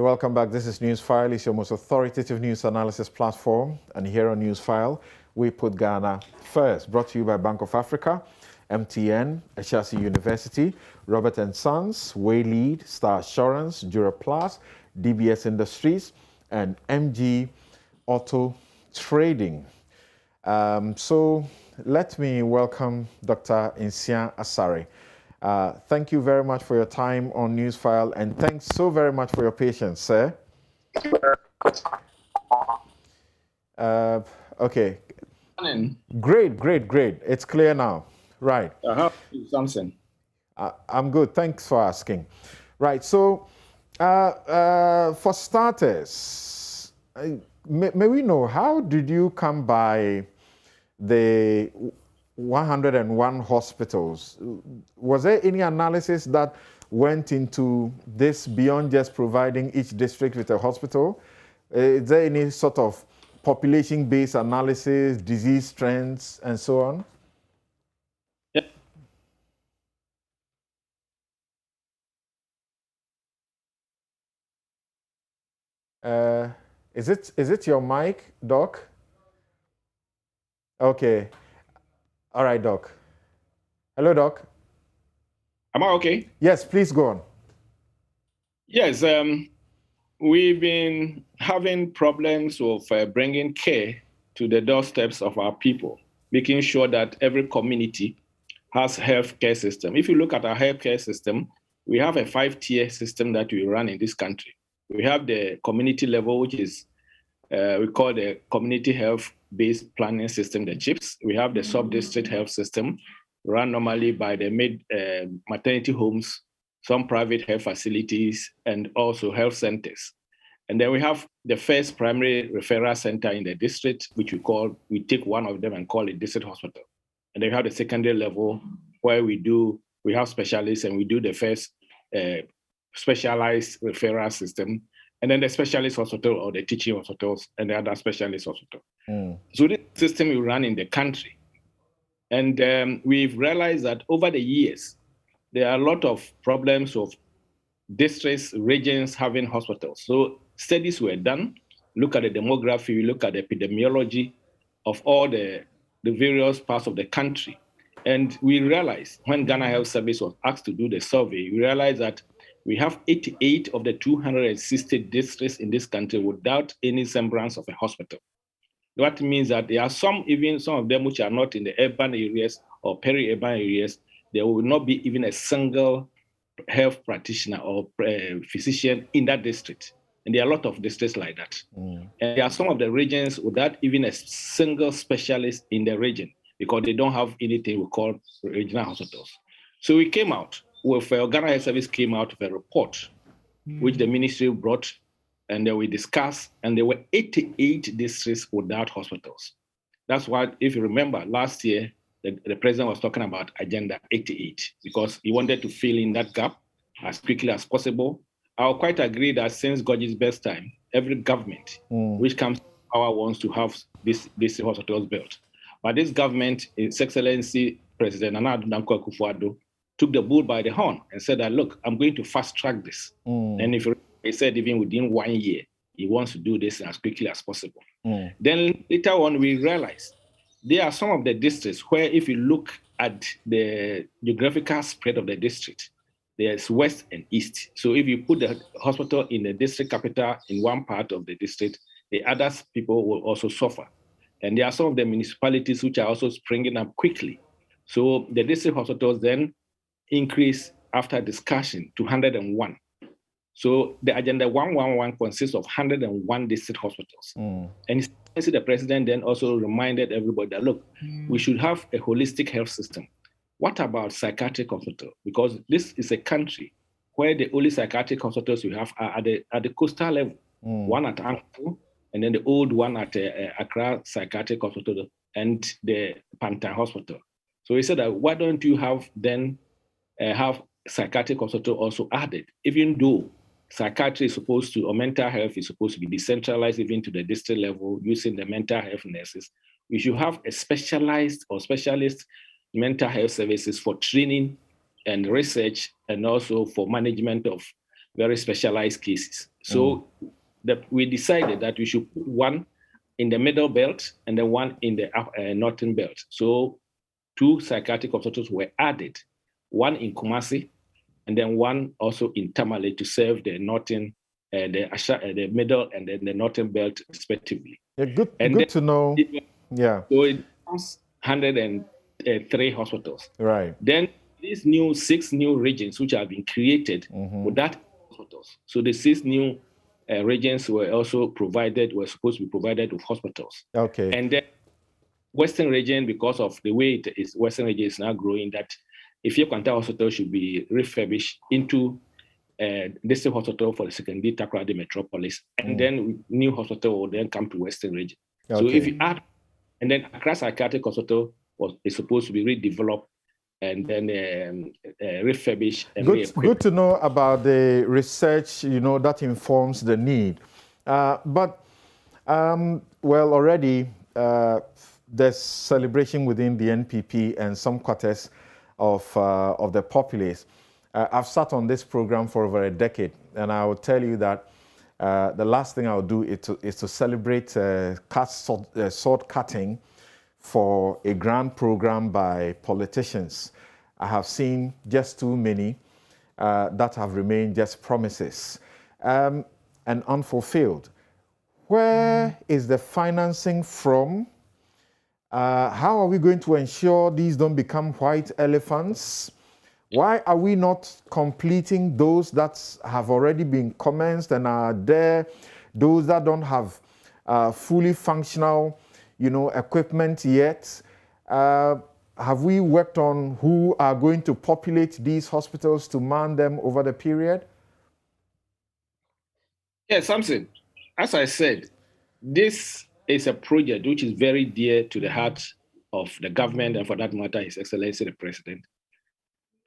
welcome back. This is Newsfile. It's your most authoritative news analysis platform. And here on Newsfile, we put Ghana first. Brought to you by Bank of Africa, MTN, Ashasi University, Robert & Sons, Waylead, Star Assurance, Duraplast, DBS Industries, and MG Auto Trading. So let me welcome Dr. Nsia Asare. Thank you very much for your time on Newsfile, and thanks so very much for your patience, sir. Okay. Great. It's clear now. Right. Something. I'm good. Thanks for asking. Right. So, for starters, may we know, how did you come by the 101 hospitals? Was there any analysis that went into this beyond just providing each district with a hospital? Is there any sort of population-based analysis, disease trends, and so on? Yeah. Is it your mic, Doc? Okay. All right, Doc. Hello, Doc. Am I okay? Yes, please go on. Yes, we've been having problems with bringing care to the doorsteps of our people, making sure that every community has healthcare system. If you look at our healthcare system, we have a 5-tier system that we run in this country. We have the community level, which is we call the community health-based planning system, the CHIPS. We have the sub-district health system, run normally by the maternity homes, some private health facilities, and also health centers. And then we have the first primary referral center in the district, which we take one of them and call it district hospital. And then we have the secondary level where we have specialists and we do the first specialized referral system, and then the specialist hospital or the teaching hospitals and the other specialist hospital. So this system we run in the country. And we've realized that over the years, there are a lot of problems of districts, regions having hospitals. So studies were done, look at the demography, look at the epidemiology of all the various parts of the country. And we realized when Ghana Health Service was asked to do the survey, we realized that we have 88 of the 260 districts in this country without any semblance of a hospital. That means that there are some of them which are not in the urban areas or peri-urban areas, there will not be even a single health practitioner or physician in that district. And there are a lot of districts like that. And there are some of the regions without even a single specialist in the region because they don't have anything we call regional hospitals. So we came out with Ghana Health Service came out with a report, which the ministry brought, and then we discussed, and there were 88 districts without hospitals. That's why, if you remember, last year, the president was talking about Agenda 88, because he wanted to fill in that gap as quickly as possible. I'll quite agree that since God's best time, every government which comes to power wants to have these hospitals built. But this government, His Excellency President Nana Addo Dankwa Akufo-Addo, took the bull by the horn and said that, look, I'm going to fast track this. And if he said even within 1 year, he wants to do this as quickly as possible. Then later on, we realized there are some of the districts where if you look at the geographical spread of the district, there's west and east. So if you put the hospital in the district capital in one part of the district, the other people will also suffer. And there are some of the municipalities which are also springing up quickly. So the district hospitals then increase after discussion to 101. So the Agenda 111 consists of 101 district hospitals. And the president then also reminded everybody that, look, we should have a holistic health system. What about psychiatric hospital? Because this is a country where the only psychiatric hospitals we have are at the coastal level, one at Anko, and then the old one at Accra Psychiatric Hospital and the Pantan Hospital. So he said that, why don't you have psychiatric hospital also added, even though psychiatry is supposed to, or mental health is supposed to be decentralized even to the district level using the mental health nurses. We should have a specialized or specialist mental health services for training and research and also for management of very specialized cases. So we decided that we should put one in the middle belt and then one in the northern belt. So 2 psychiatric hospitals were added, one in Kumasi and then one also in Tamale to serve the northern, the middle and then the northern belt respectively. Yeah, good to know. So it was 103 hospitals. Right. Then these 6 new regions which have been created with that hospitals. So the 6 new regions were supposed to be provided with hospitals. Okay. And then Western region, because of the way it is, Western region is now growing, that if your Kwanta hospital should be refurbished into district hospital for the secondary Takoradi metropolis, and then new hospital will then come to Western region. Okay. So if you add, and then Accra Psychiatric Hospital is supposed to be redeveloped and then refurbished. And good to know about the research, that informs the need. But already there's celebration within the NPP and some quarters of the populace. I've sat on this program for over a decade, and I will tell you that the last thing I'll do is to celebrate sword cutting for a grand program by politicians. I have seen just too many that have remained just promises and unfulfilled. Where is the financing from? How are we going to ensure these don't become white elephants? Why are we not completing those that have already been commenced and are there, those that don't have fully functional, equipment yet? Have we worked on who are going to populate these hospitals to man them over the period? Yes, Samson. As I said, this is a project which is very dear to the heart of the government and, for that matter, His Excellency the President.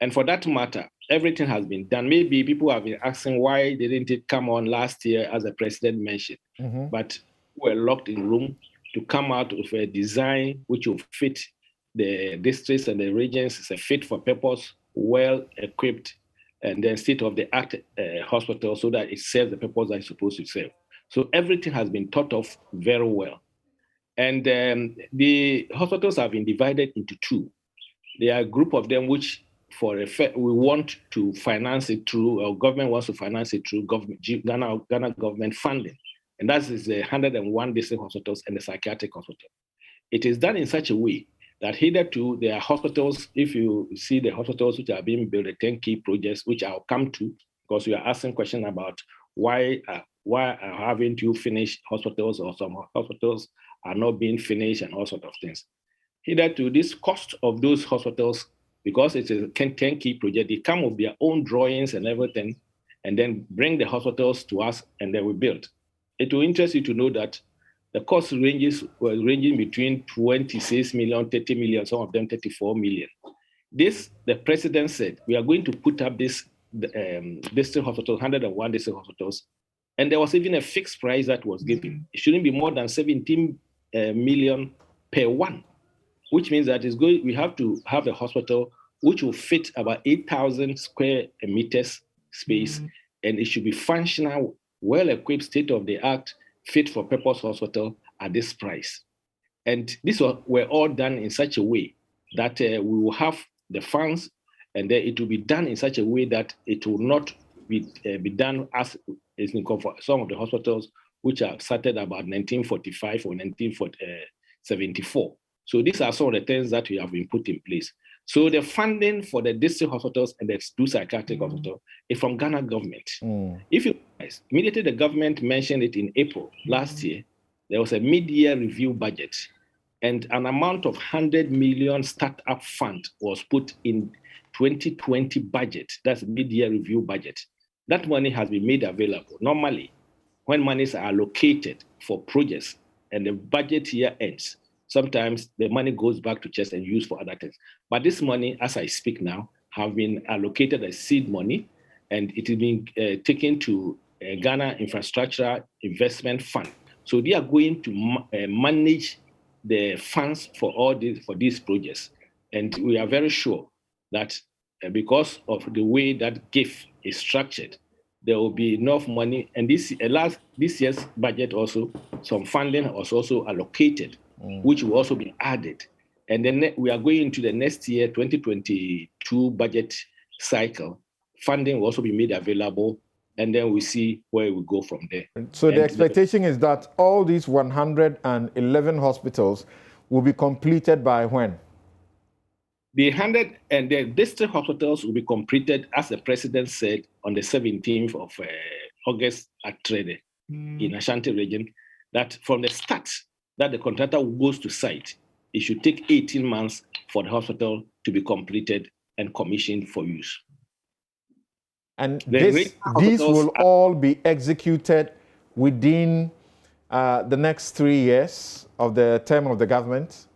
And for that matter, everything has been done. Maybe people have been asking why didn't it come on last year, as the President mentioned. But we were locked in room to come out with a design which will fit the districts and the regions. It's a fit for purpose, well equipped, and then state-of-the-art hospital so that it serves the purpose that it's supposed to serve. So everything has been thought of very well. And the hospitals have been divided into 2. There are a group of them which, for a fact, we want to finance it through, our government wants to finance it through Ghana government funding. And that is the 101 district hospitals and the psychiatric hospital. It is done in such a way that hitherto there are hospitals, if you see the hospitals which are being built, the 10 key projects, which I'll come to, because you are asking questions about why haven't you finished hospitals, or some hospitals are not being finished and all sorts of things. Hitherto, this cost of those hospitals, because it is a 10 key project, they come with their own drawings and everything, and then bring the hospitals to us, and then we build. It will interest you to know that the cost ranges were ranging between 26 million, 30 million, some of them 34 million. This, the President said, we are going to put up this district hospital, 101 district hospitals, and there was even a fixed price that was given. It shouldn't be more than 17 million per one, which means that we have to have a hospital which will fit about 8,000 square meters space, and it should be functional, well-equipped, state-of-the-art, fit-for-purpose hospital at this price. And these were all done in such a way that we will have the funds, and then it will be done in such a way that it will not be done as is in for some of the hospitals which are started about 1945 or 1974. So these are some of the things that we have been put in place. So the funding for the district hospitals and the 2 psychiatric hospitals is from Ghana government. If you guys, immediately the government mentioned it in April last year, there was a mid-year review budget, and an amount of 100 million startup fund was put in 2020 budget. That's mid-year review budget. That money has been made available. Normally, when monies are allocated for projects and the budget year ends, sometimes the money goes back to chest and used for other things. But this money, as I speak now, have been allocated as seed money, and it is being taken to Ghana Infrastructure Investment Fund. So they are going to manage the funds for these projects. And we are very sure that because of the way that GIF is structured, there will be enough money. And this year's budget also, some funding was also allocated, which will also be added. And then we are going into the next year, 2022 budget cycle. Funding will also be made available, and then we see where we go from there. So the expectation is that all these 111 hospitals will be completed by when? The 100 and the district hospitals will be completed, as the president said, on the 17th of August at Trede in Ashanti region, that from the start that the contractor goes to site, it should take 18 months for the hospital to be completed and commissioned for use. And these will all be executed within the next 3 years of the term of the government?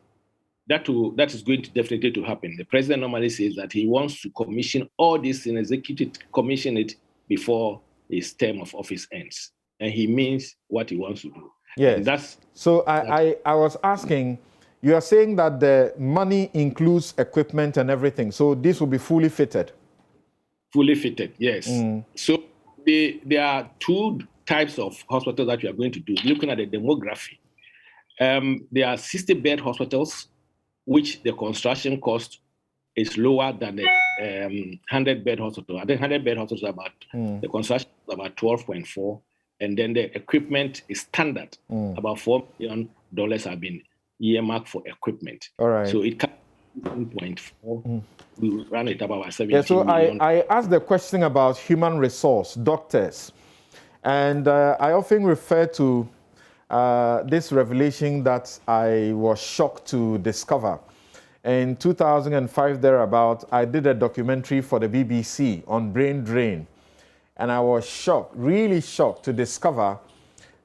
That is going to definitely to happen. The president normally says that he wants to commission all this and commission it before his term of office ends. And he means what he wants to do. Yes. I was asking, you are saying that the money includes equipment and everything. So this will be fully fitted? Fully fitted, yes. So there are two types of hospitals that we are going to do. Looking at the demography, there are 60-bed hospitals, which the construction cost is lower than the 100-bed hospital. I think 100-bed hospital is about, the construction is about 12.4, and then the equipment is standard. About $4 million have been earmarked for equipment. All right. So it comes 1.4. We will run it about 17 so million. I asked the question about human resource, doctors. And I often refer to this revelation that I was shocked to discover. In 2005, thereabout, I did a documentary for the BBC on brain drain. And I was shocked, really shocked, to discover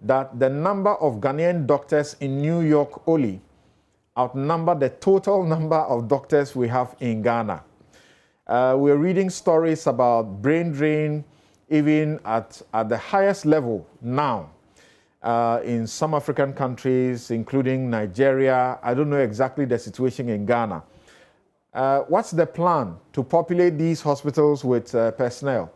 that the number of Ghanaian doctors in New York only outnumber the total number of doctors we have in Ghana. We're reading stories about brain drain even at the highest level now in some African countries, including Nigeria. I don't know exactly the situation in Ghana. What's the plan to populate these hospitals with personnel?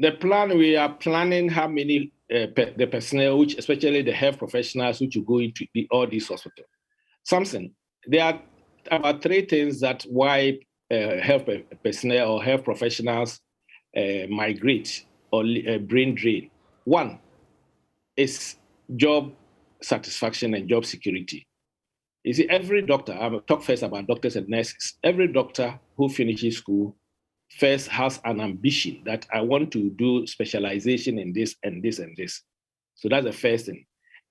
The plan, we are planning how many the personnel, which especially the health professionals, which will go into all these hospitals. Samson, there are about 3 things that why health personnel or health professionals migrate or brain drain. One is job satisfaction and job security. You see, every doctor, I'll talk first about doctors and nurses. Every doctor who finishes school first has an ambition that I want to do specialization in this and this and this. So that's the first thing.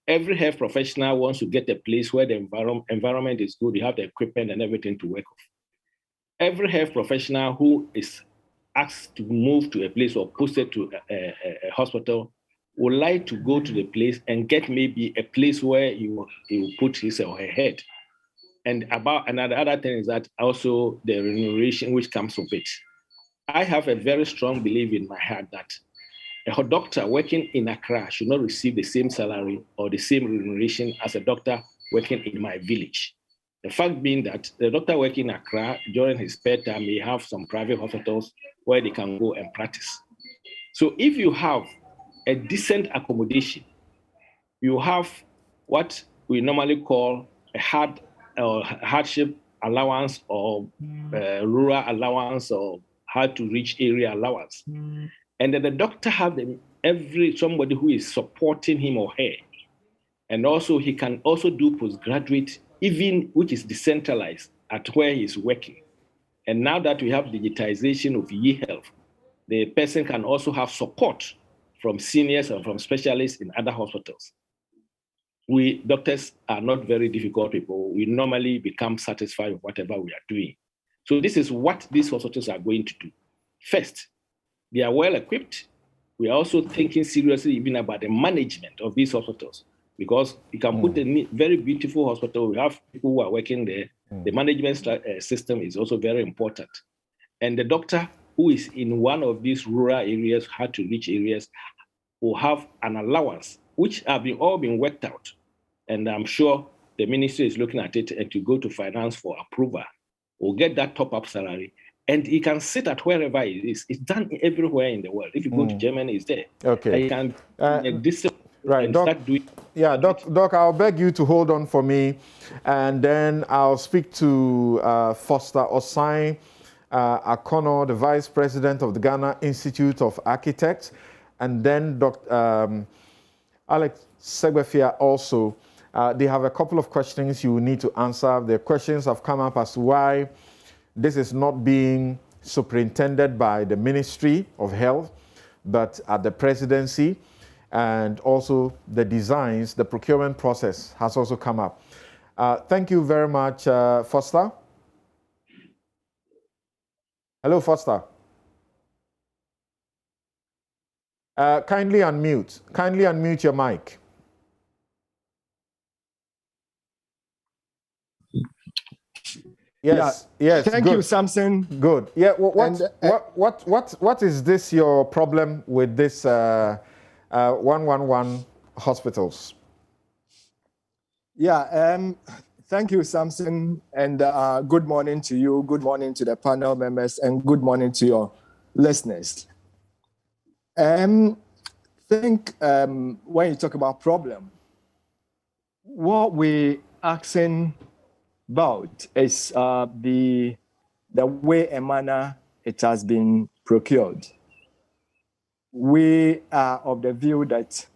Every health professional wants to get a place where the environment is good, you have the equipment and everything to work with. Every health professional who is asked to move to a place or posted to a hospital would like to go to the place and get maybe a place where he will put his or her head. And another other thing is that also the remuneration which comes with it. I have a very strong belief in my heart that a doctor working in Accra should not receive the same salary or the same remuneration as a doctor working in my village. The fact being that the doctor working in Accra during his spare time may have some private hospitals where they can go and practice. So if you have a decent accommodation, you have what we normally call a hardship allowance or rural allowance or hard to reach area allowance. And then the doctor have somebody who is supporting him or her. And also he can also do postgraduate, even which is decentralized at where he's working. And now that we have digitization of e-health, the person can also have support from seniors or from specialists in other hospitals. We doctors are not very difficult people. We normally become satisfied with whatever we are doing. So this is what these hospitals are going to do. First, they are well equipped. We are also thinking seriously even about the management of these hospitals, because you can put a very beautiful hospital. We have people who are working there. The management system is also very important. And the doctor who is in one of these rural areas, hard to reach areas, will have an allowance, which have all been worked out. And I'm sure the ministry is looking at it and to go to finance for approval. Will get that top-up salary and he can sit at wherever it is. It's done everywhere in the world. If you go to Germany, it's there. Okay. You can discipline right, and Doc, start doing. Yeah, Doc, I'll beg you to hold on for me, and then I'll speak to Foster Osai Akono, the Vice President of the Ghana Institute of Architects, and then Dr. Alex Segbefia also. They have a couple of questions you need to answer. The questions have come up as to why this is not being superintended by the Ministry of Health, but at the presidency, and also the designs, the procurement process has also come up. Thank you very much, Foster. Hello, Foster. Kindly unmute your mic. Yes, yes. Thank you, Samson. Good. Yeah. What is this your problem with this 111 hospitals? Yeah. Thank you, Samson, and good morning to you. Good morning to the panel members, and good morning to your listeners. I think when you talk about problem, what we asking about is the way and manner it has been procured. We are of the view that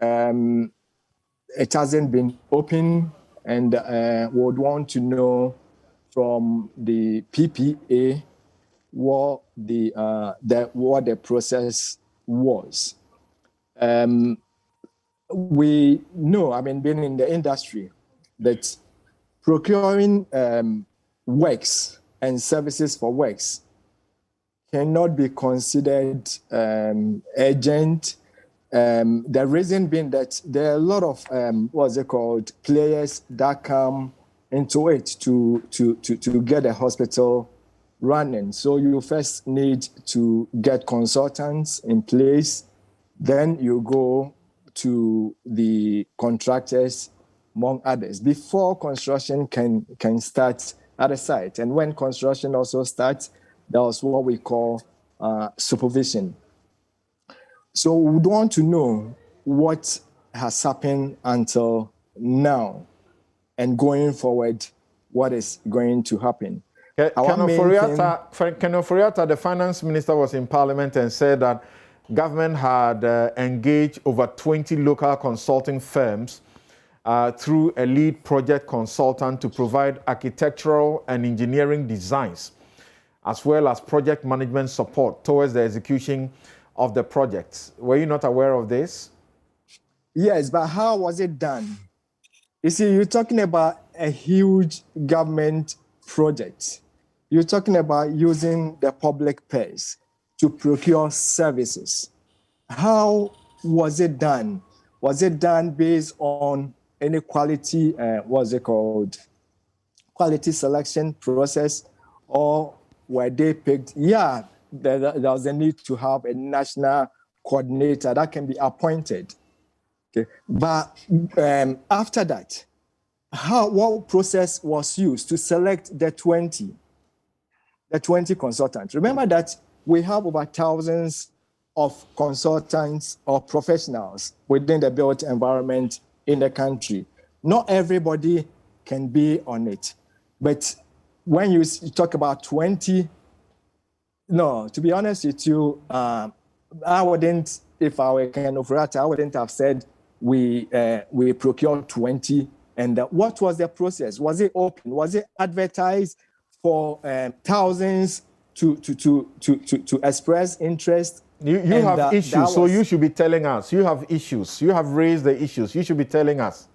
it hasn't been open, and would want to know from the PPA what the process was. We know, I mean, being in the industry, that procuring works and services for works cannot be considered urgent. The reason being that there are a lot of players that come into it to get a hospital running. So you first need to get consultants in place, then you go to the contractors, among others, before construction can start at a site. And when construction also starts, that's what we call supervision. So we would want to know what has happened until now, and going forward, what is going to happen. Kenneth Ofori-Atta, the finance minister, was in parliament and said that government had engaged over 20 local consulting firms through a lead project consultant to provide architectural and engineering designs, as well as project management support towards the execution of the projects. Were you not aware of this? Yes, but how was it done? You see, you're talking about a huge government project. You're talking about using the public purse to procure services. How was it done? Was it done based on any quality, quality selection process, or were they picked? Yeah, there was a need to have a national coordinator that can be appointed. Okay, but after that, what process was used to select the 20 consultants? Remember that we have over thousands of consultants or professionals within the built environment in the country. Not everybody can be on it. But when you talk about 20, no, to be honest with you, I wouldn't, if I were Kenneth Ofori-Atta, I wouldn't have said we procured 20. And what was the process? Was it open? Was it advertised for thousands to express interest? You have issues, so you should be telling us. You have issues. You have raised the issues. You should be telling us.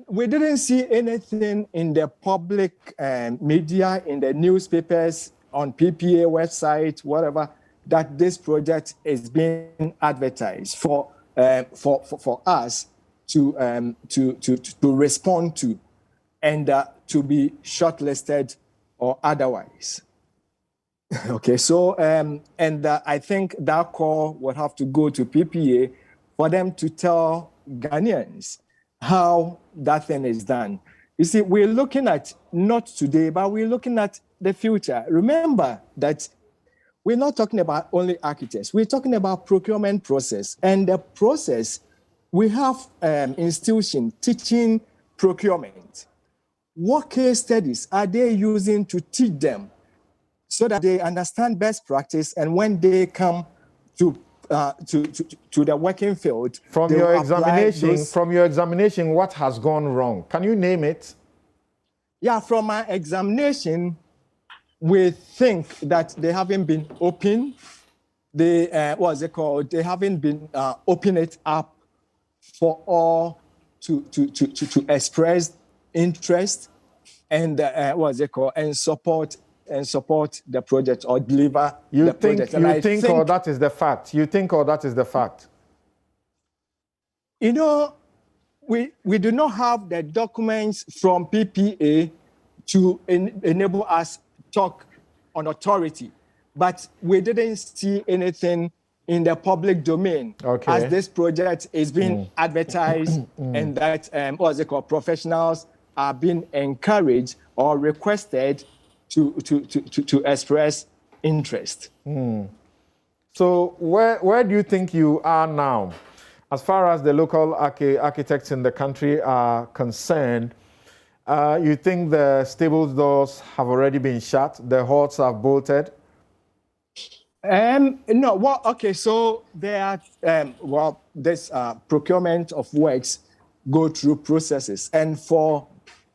We didn't see anything in the public media, in the newspapers, on PPA website, whatever, that this project is being advertised for us to respond to, and to be shortlisted or otherwise. Okay, so I think that call would have to go to PPA for them to tell Ghanaians how that thing is done. You see, we're looking at not today, but we're looking at the future. Remember that we're not talking about only architects. We're talking about procurement process. And the process, we have institutions teaching procurement. What case studies are they using to teach them so that they understand best practice, and when they come to the working field, from your examination, what has gone wrong? Can you name it? Yeah, from my examination, we think that they haven't been open. They They haven't been open it up for all to express interest and and support the project or deliver the project. You think or that is the fact? You think or that is the fact? You know, we do not have the documents from PPA to enable us talk on authority, but we didn't see anything in the public domain as this project is being advertised and that professionals are being encouraged or requested to express interest. So where do you think you are now? As far as the local architects in the country are concerned, you think the stable doors have already been shut, the halls have bolted? No, well, okay, so there are, this procurement of works go through processes. And for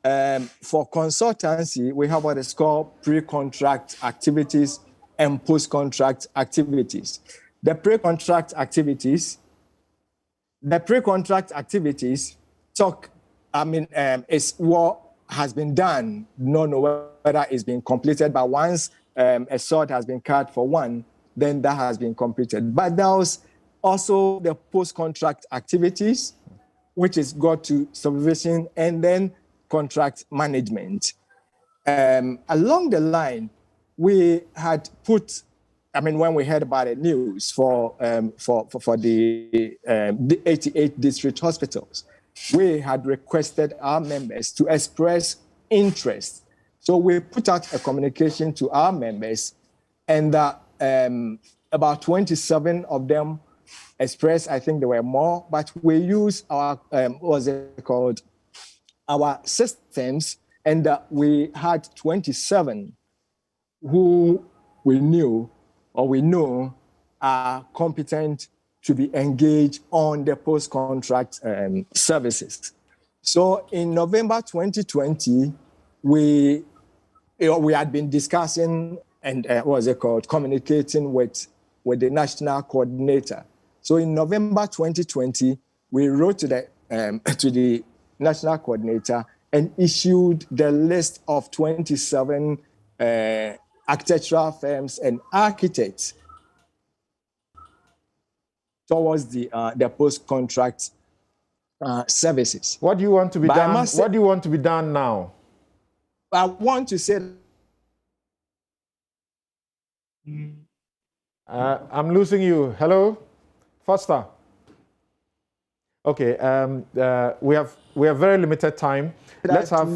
consultancy, we have what is called pre-contract activities and post-contract activities. The pre-contract activities talk, is what has been done, not know whether it's been completed, but once a sword has been cut for one, then that has been completed. But there was also the post-contract activities, which is got to supervision and then contract management. Along the line, we had put, when we heard about the news for the 88 district hospitals, we had requested our members to express interest. So we put out a communication to our members, and about 27 of them expressed. I think there were more, but we use our our systems, and we had 27 who we knew or we know are competent to be engaged on the post-contract services. So in November 2020, we had been discussing and communicating with the national coordinator. So in November 2020, we wrote to the national coordinator and issued the list of 27 architectural firms and architects towards the post-contract services. What do you want to be done? What do you want to be done now? I want to say. I'm losing you. Hello, Foster. Okay. We have very limited time. Let's have.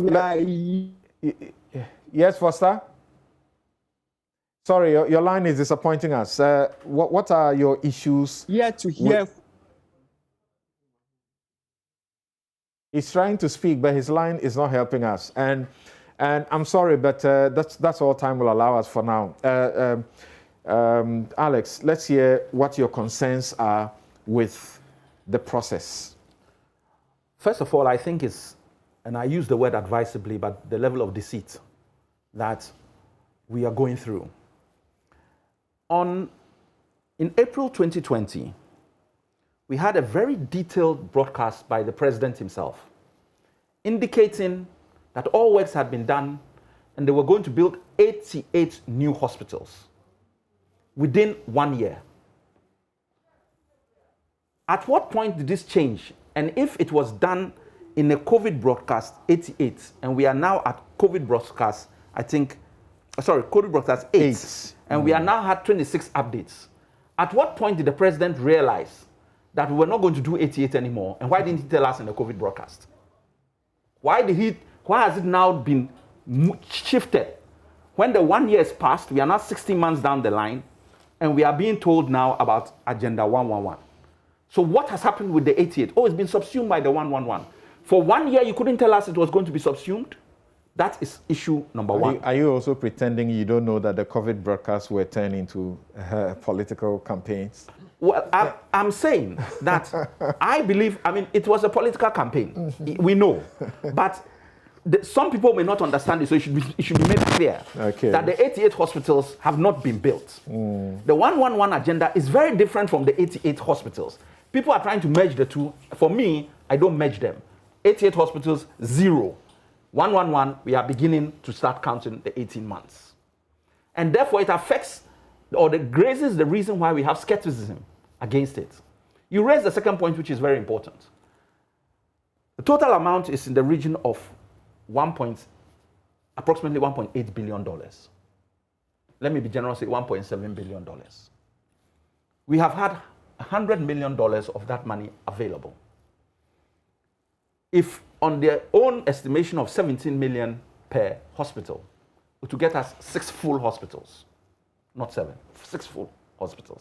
Yes, Foster. Sorry, your line is disappointing us. What are your issues? Yeah, to hear. He's trying to speak, but his line is not helping us. And I'm sorry, but that's all time will allow us for now. Alex, let's hear what your concerns are with the process. First of all, I think it's, and I use the word advisably, but the level of deceit that we are going through. In April 2020, we had a very detailed broadcast by the president himself, indicating that all works had been done and they were going to build 88 new hospitals within 1 year. At what point did this change? And if it was done in a COVID broadcast 88, and we are now at COVID broadcast, COVID broadcast 8, and we are now at 26 updates. At what point did the president realize that we were not going to do 88 anymore? And why didn't he tell us in the COVID broadcast? Why has it now been shifted When the 1 year is passed, we are now 16 months down the line, and we are being told now about Agenda 111. So what has happened with the 88? Oh, it's been subsumed by the 111. For 1 year, you couldn't tell us it was going to be subsumed? That is issue number one. Are you also pretending you don't know that the COVID broadcasts were turned into political campaigns? Well, I'm saying that I believe, it was a political campaign. We know. But some people may not understand it, so it should be made clear that the 88 hospitals have not been built. The 111 agenda is very different from the 88 hospitals. People are trying to merge the two. For me, I don't merge them. 88 hospitals, 0. 111, we are beginning to start counting the 18 months. And therefore, it affects or grazes the reason why we have skepticism against it. You raised the second point, which is very important. The total amount is in the region of approximately $1.8 billion. Let me be generous, say $1.7 billion. We have had $100 million of that money available. If on their own estimation of 17 million per hospital, to get us 6 full hospitals, not 7, 6 full hospitals.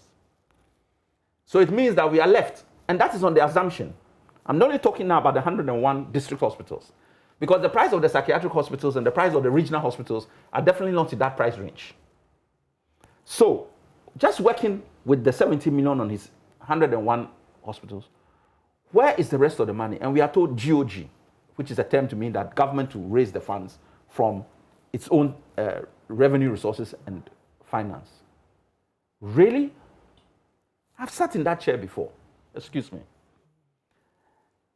So it means that we are left, and that is on the assumption. I'm not only talking now about the 101 district hospitals, because the price of the psychiatric hospitals and the price of the regional hospitals are definitely not in that price range. So just working with the 70 million on his 101 hospitals, where is the rest of the money? And we are told GOG, which is a term to mean that government to raise the funds from its own revenue resources and finance. Really? I've sat in that chair before. Excuse me.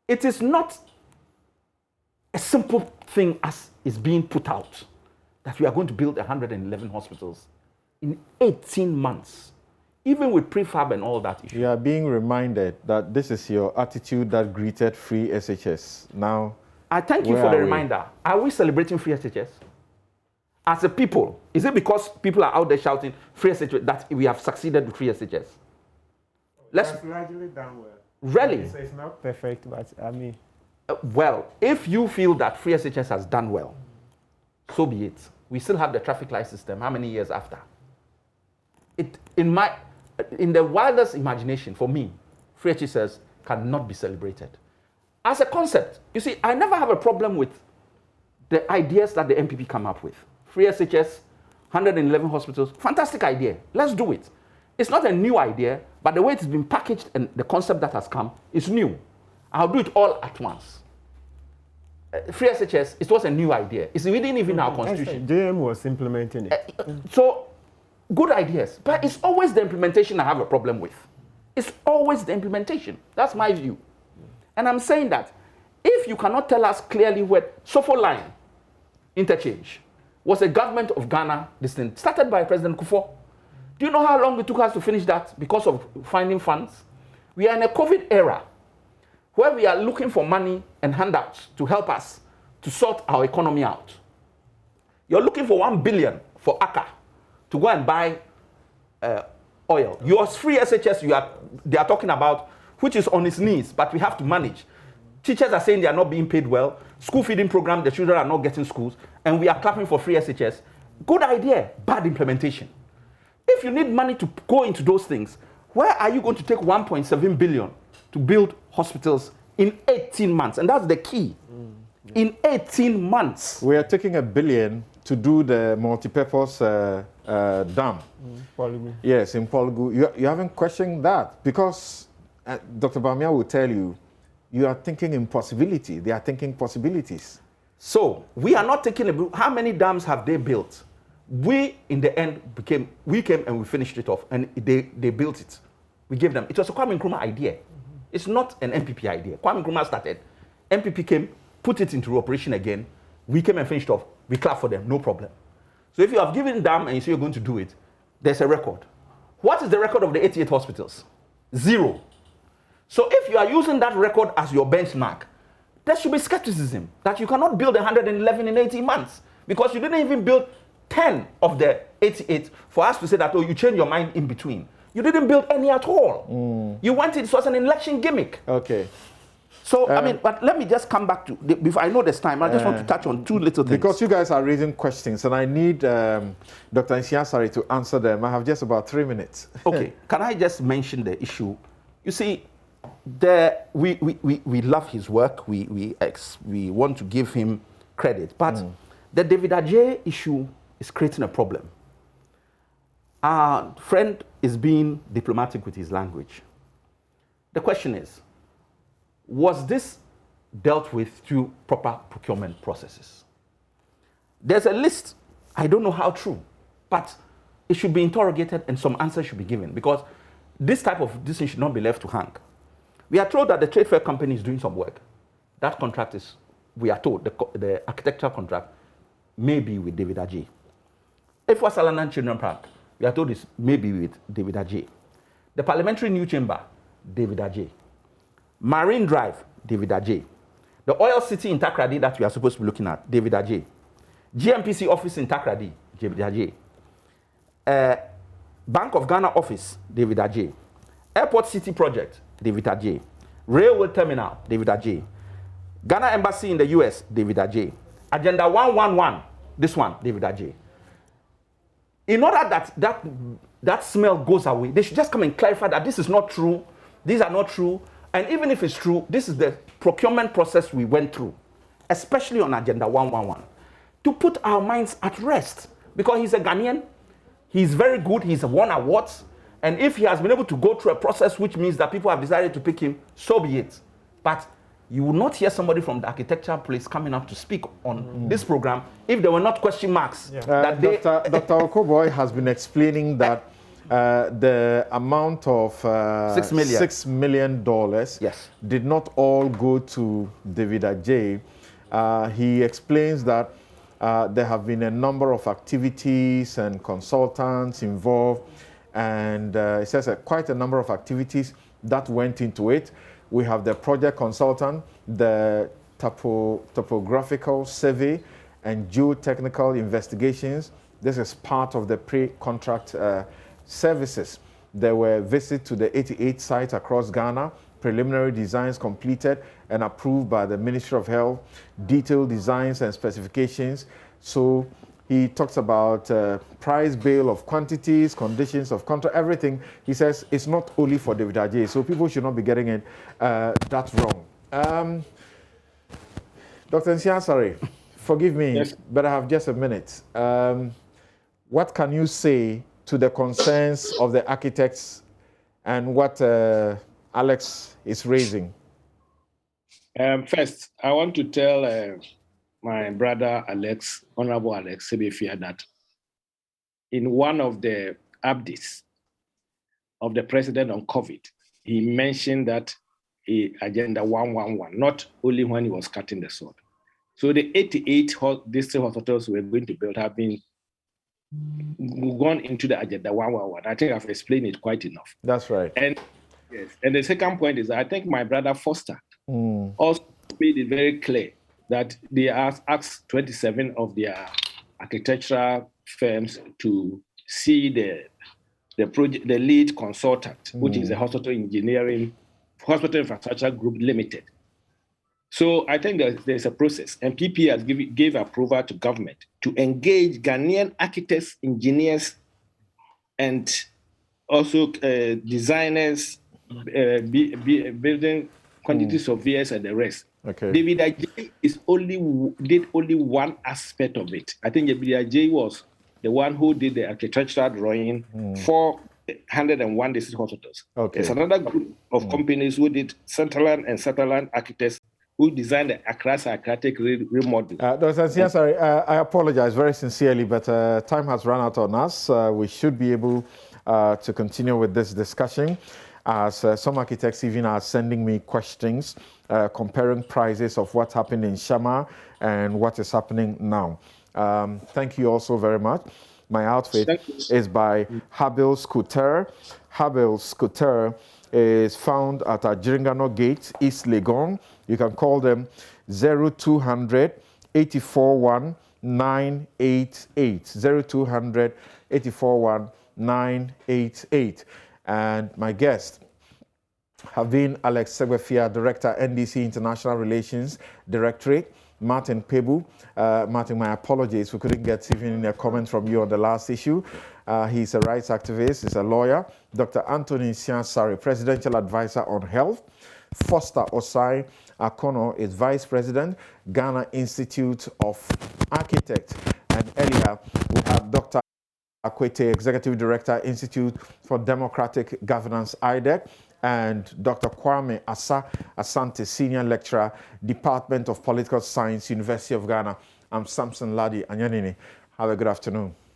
It is not a simple thing as is being put out that we are going to build 111 hospitals in 18 months, even with prefab and all that issue. You are being reminded that this is your attitude that greeted free SHS. Now, I thank you for the reminder. Are we celebrating free SHS? As a people, is it because people are out there shouting free SHS that we have succeeded with free SHS? That's largely done well. Really? It's not perfect, but well, if you feel that free SHS has done well, so be it. We still have the traffic light system. How many years after? In the wildest imagination, for me, free SHS cannot be celebrated. As a concept, you see, I never have a problem with the ideas that the MPP come up with. Free SHS, 111 hospitals, fantastic idea. Let's do it. It's not a new idea, but the way it's been packaged and the concept that has come is new. I'll do it all at once. Free SHS, it was a new idea. It's within even our constitution. JM was implementing it. So, good ideas, but it's always the implementation I have a problem with. It's always the implementation. That's my view. And I'm saying that if you cannot tell us clearly where Sofo line interchange was a government of Ghana, this thing started by President Kufuor. Do you know how long it took us to finish that because of finding funds? We are in a COVID era where we are looking for money and handouts to help us to sort our economy out. You're looking for 1 billion for ACA to go and buy oil. Your free SHS they are talking about, which is on its knees, but we have to manage. Teachers are saying they are not being paid well. School feeding program, the children are not getting schools, and we are clapping for free SHS. Good idea, bad implementation. If you need money to go into those things, where are you going to take 1.7 billion to build hospitals in 18 months? And that's the key. In 18 months. We are taking $1 billion to do the multi-purpose dam. Polygu. Yes, in Polygu. You haven't questioned that because Dr. Bamia will tell you, you are thinking impossibility. They are thinking possibilities. So we are not taking how many dams have they built? We, in the end, came and we finished it off, and they built it. We gave them. It was a Kwame Nkrumah idea. It's not an MPP idea. Kwame Nkrumah started. MPP came, put it into operation again. We came and finished off. We clap for them, no problem. So if you have given them and you say you're going to do it, there's a record. What is the record of the 88 hospitals? 0. So if you are using that record as your benchmark, there should be skepticism that you cannot build 111 in 18 months because you didn't even build 10 of the 88 for us to say that, oh, you changed your mind in between. You didn't build any at all. You wanted, it was an election gimmick. Okay. So, I mean, but let me just come back to, before I know there's time, I just want to touch on two little things. Because you guys are raising questions, and I need Dr. Nsiasare to answer them. I have just about 3 minutes. Okay, can I just mention the issue? You see, we love his work. We want to give him credit, but the David Adjaye issue is creating a problem. Our friend is being diplomatic with his language. The question is, was this dealt with through proper procurement processes? There's a list. I don't know how true, but it should be interrogated and some answers should be given, because this type of decision should not be left to hang. We are told that the trade fair company is doing some work. That contract is, we are told, the architectural contract may be with David Adjaye. If was Salanan Children Park, we are told it's maybe with David Adjaye. The Parliamentary New Chamber, David Adjaye. Marine Drive, David Adjaye. The Oil City in Takrady that we are supposed to be looking at, David Adjaye. GMPC office in Takrady, David Adjaye. Bank of Ghana office, David Adjaye. Airport City project, David Adjaye. Railway terminal, David Adjaye. Ghana embassy in the US, David Adjaye. Agenda 111, this one, David Adjaye. In order that smell goes away, they should just come and clarify that this is not true, these are not true, and even if it's true, this is the procurement process we went through, especially on Agenda 111, to put our minds at rest, because he's a Ghanaian, he's very good, he's won awards, and if he has been able to go through a process which means that people have decided to pick him, so be it. But you will not hear somebody from the architectural place coming up to speak on this program if there were not question marks. Yeah. Dr. Okoboy has been explaining that the amount of $6 million yes, did not all go to David Adjaye. He explains that there have been a number of activities and consultants involved, and it says quite a number of activities that went into it. We have the project consultant, the topographical survey, and geotechnical investigations. This is part of the pre-contract services. There were visits to the 88 sites across Ghana, preliminary designs completed and approved by the Ministry of Health, detailed designs and specifications. So he talks about price bail of quantities, conditions of contract, everything. He says it's not only for David Adjaye, so people should not be getting it that wrong. Dr. Nsiasare, forgive me, yes, but I have just a minute. What can you say to the concerns of the architects and what Alex is raising? First, I want to tell my brother Alex, Honorable Alex Sebefia, that in one of the updates of the president on COVID, he mentioned that Agenda 111, not only when he was cutting the sword. So the 88 district hospitals we're going to build have been gone into the Agenda 111. I think I've explained it quite enough. That's right. And yes, and the second point is, I think my brother Foster also made it very clear that they asked 27 of their architectural firms to see the project, the lead consultant, which is the Hospital Infrastructure Group Limited. So I think there's a process, and PP has gave approval to government to engage Ghanaian architects, engineers, and also designers, building quantity surveyors, and the rest. Okay. David Adjaye did only one aspect of it. I think David Adjaye was the one who did the architectural drawing for 101 district hospitals. Okay. There's another group of companies who did Centerland and Sutherland architects who designed the Accra Psychiatric remodel. Dr. Nsiasare, I apologize very sincerely, but time has run out on us. We should be able to continue with this discussion, as some architects even are sending me questions comparing prices of what happened in Shama and what is happening now. Thank you also very much. My outfit is by Habil Scooter. Habil Scooter is found at Jiringano Gate, East Legon. You can call them 0200 841 988. 0200 841 988. And my guest, have been Alex Segbefia, Director, NDC International Relations Directorate, Martin Pebu. Martin, my apologies, we couldn't get even a comment from you on the last issue. He's a rights activist, he's a lawyer. Dr. Anthony Siansari, Presidential Advisor on Health. Foster Osai Akono is Vice President, Ghana Institute of Architects. And earlier, we have Dr. Akwete, Executive Director, Institute for Democratic Governance, IDEC, and Dr. Kwame Asante, Senior Lecturer, Department of Political Science, University of Ghana. I'm Samson Ladi Anyanini. Have a good afternoon.